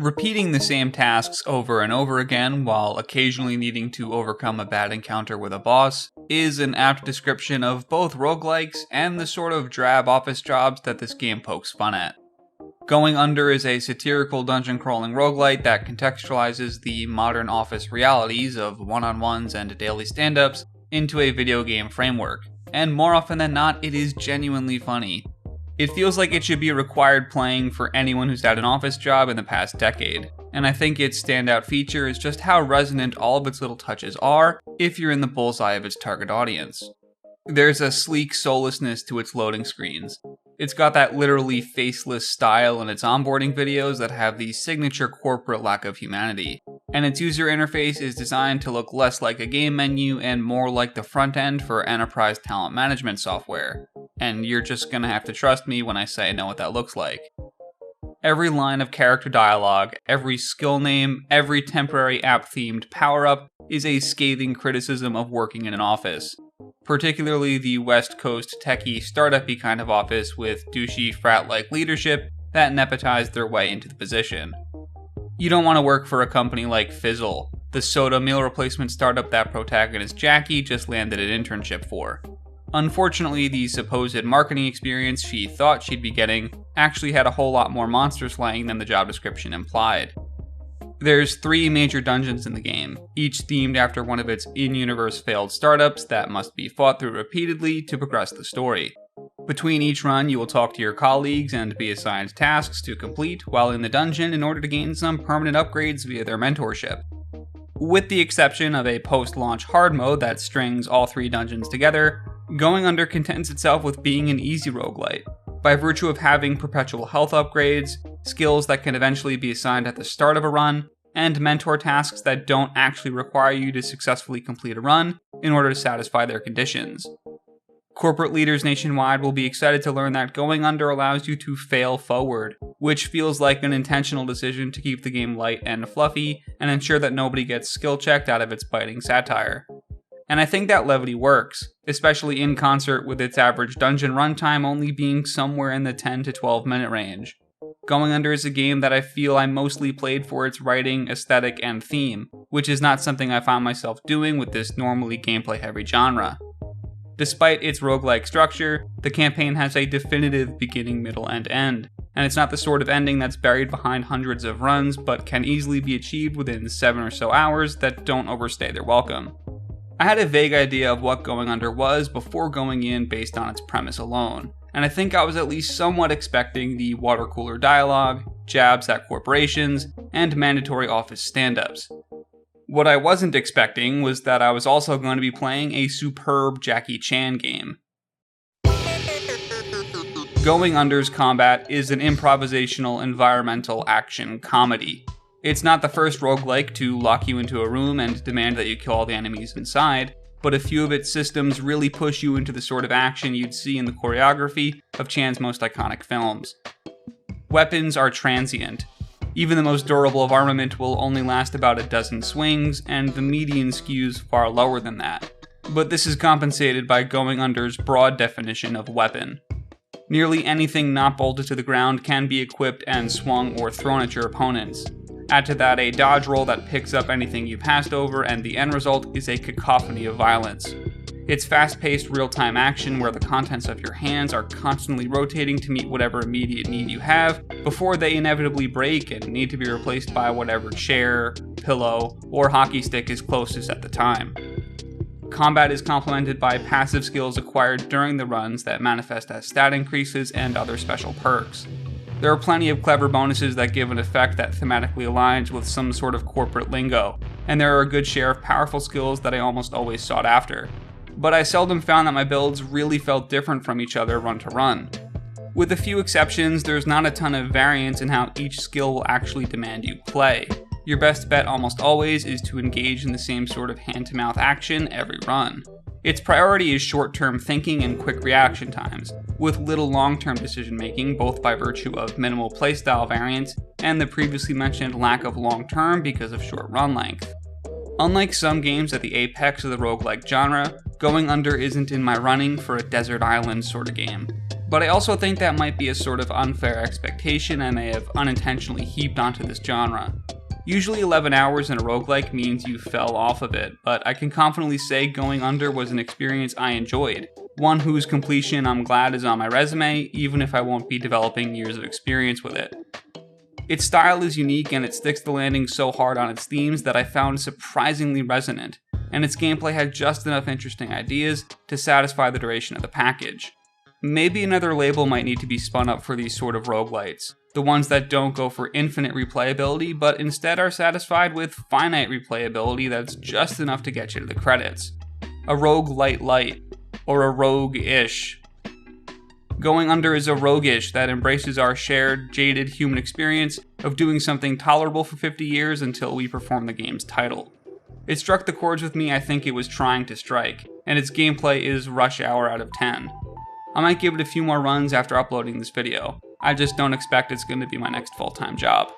Repeating the same tasks over and over again while occasionally needing to overcome a bad encounter with a boss is an apt description of both roguelikes and the sort of drab office jobs that this game pokes fun at. Going Under is a satirical dungeon-crawling roguelite that contextualizes the modern office realities of one-on-ones and daily stand-ups into a video game framework, and more often than not, it is genuinely funny. It feels like it should be a required playing for anyone who's had an office job in the past decade, and I think its standout feature is just how resonant all of its little touches are if you're in the bullseye of its target audience. There's a sleek soullessness to its loading screens. It's got that literally faceless style in its onboarding videos that have the signature corporate lack of humanity, and its user interface is designed to look less like a game menu and more like the front end for enterprise talent management software. And you're just gonna have to trust me when I say I know what that looks like. Every line of character dialogue, every skill name, every temporary app-themed power-up is a scathing criticism of working in an office. Particularly the West Coast techie startup-y kind of office with douchey frat-like leadership that nepotized their way into the position. You don't want to work for a company like Fizzle, the soda meal replacement startup that protagonist Jackie just landed an internship for. Unfortunately, the supposed marketing experience she thought she'd be getting actually had a whole lot more monster slaying than the job description implied. There's 3 major dungeons in the game, each themed after one of its in-universe failed startups that must be fought through repeatedly to progress the story. Between each run, you will talk to your colleagues and be assigned tasks to complete while in the dungeon in order to gain some permanent upgrades via their mentorship. With the exception of a post-launch hard mode that strings all 3 dungeons together, Going Under contents itself with being an easy roguelite, by virtue of having perpetual health upgrades, skills that can eventually be assigned at the start of a run, and mentor tasks that don't actually require you to successfully complete a run in order to satisfy their conditions. Corporate leaders nationwide will be excited to learn that Going Under allows you to fail forward, which feels like an intentional decision to keep the game light and fluffy and ensure that nobody gets skill checked out of its biting satire. And I think that levity works, especially in concert with its average dungeon runtime only being somewhere in the 10 to 12 minute range. Going Under is a game that I feel I mostly played for its writing, aesthetic, and theme, which is not something I find myself doing with this normally gameplay-heavy genre. Despite its roguelike structure, the campaign has a definitive beginning, middle, and end, and it's not the sort of ending that's buried behind hundreds of runs but can easily be achieved within 7 or so hours that don't overstay their welcome. I had a vague idea of what Going Under was before going in based on its premise alone, and I think I was at least somewhat expecting the water cooler dialogue, jabs at corporations, and mandatory office stand-ups. What I wasn't expecting was that I was also going to be playing a superb Jackie Chan game. Going Under's combat is an improvisational environmental action comedy. It's not the first roguelike to lock you into a room and demand that you kill all the enemies inside, but a few of its systems really push you into the sort of action you'd see in the choreography of Chan's most iconic films. Weapons are transient. Even the most durable of armament will only last about a dozen swings, and the median skews far lower than that. But this is compensated by Going Under's broad definition of weapon. Nearly anything not bolted to the ground can be equipped and swung or thrown at your opponents. Add to that a dodge roll that picks up anything you passed over, and the end result is a cacophony of violence. It's fast-paced real-time action where the contents of your hands are constantly rotating to meet whatever immediate need you have before they inevitably break and need to be replaced by whatever chair, pillow, or hockey stick is closest at the time. Combat is complemented by passive skills acquired during the runs that manifest as stat increases and other special perks. There are plenty of clever bonuses that give an effect that thematically aligns with some sort of corporate lingo, and there are a good share of powerful skills that I almost always sought after. But I seldom found that my builds really felt different from each other run to run. With a few exceptions, there's not a ton of variance in how each skill will actually demand you play. Your best bet almost always is to engage in the same sort of hand-to-mouth action every run. Its priority is short-term thinking and quick reaction times, with little long-term decision-making both by virtue of minimal playstyle variance and the previously mentioned lack of long-term because of short run length. Unlike some games at the apex of the roguelike genre, Going Under isn't in my running for a desert island sort of game. But I also think that might be a sort of unfair expectation I may have unintentionally heaped onto this genre. Usually 11 hours in a roguelike means you fell off of it, but I can confidently say Going Under was an experience I enjoyed, one whose completion I'm glad is on my resume, even if I won't be developing years of experience with it. Its style is unique and it sticks the landing so hard on its themes that I found surprisingly resonant, and its gameplay had just enough interesting ideas to satisfy the duration of the package. Maybe another label might need to be spun up for these sort of roguelites, the ones that don't go for infinite replayability, but instead are satisfied with finite replayability that's just enough to get you to the credits. A roguelite light, or a rogue-ish. Going Under is a roguish that embraces our shared, jaded human experience of doing something tolerable for 50 years until we perform the game's title. It struck the chords with me I think it was trying to strike, and its gameplay is rush hour out of 10. I might give it a few more runs after uploading this video. I just don't expect it's going to be my next full-time job.